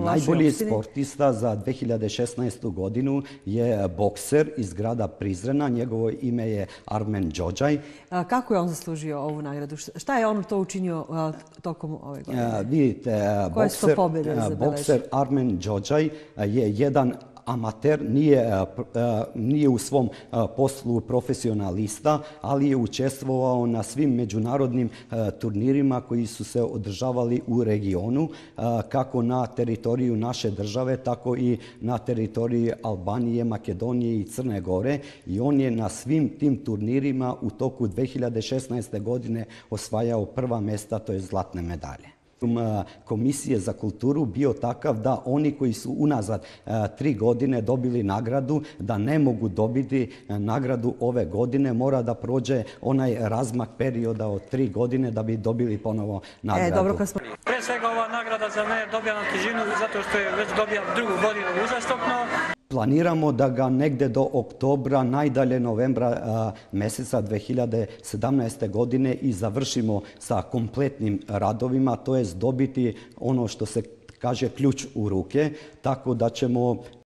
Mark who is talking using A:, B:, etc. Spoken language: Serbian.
A: vašoj
B: Najbolji
A: opštini?
B: sportista za 2016. godinu je bokser iz grada Prizrena. Njegovo ime je Armen Džodžaj.
A: Kako je on zaslužio ovu nagradu? Šta je on to učinio tokom ove godine?
B: Vidite,
A: Koje su to pobjede zabeležene?
B: bokser Armen Džodžaj je jedan amater, nije u svom poslu profesionalista, ali je učestvovao na svim međunarodnim turnirima koji su se održavali u regionu, kako na teritoriju naše države, tako i na teritoriji Albanije, Makedonije i Crne Gore. I on je na svim tim turnirima u toku 2016. godine osvajao prva mesta, to je zlatne medalje. Komisije za kulturu bio takav da oni koji su unazad 3 godine dobili nagradu, da ne mogu dobiti nagradu ove godine, mora da prođe onaj razmak perioda od 3 godine da bi dobili ponovo nagradu.
C: Pre svega ova nagrada za mene dobija na težinu zato što je već dobija drugu godinu uzastopno.
B: Planiramo da ga negde do oktobra, najdalje novembra meseca 2017. godine i završimo sa kompletnim radovima, to jest dobiti ono što se kaže ključ u ruke, tako da ćemo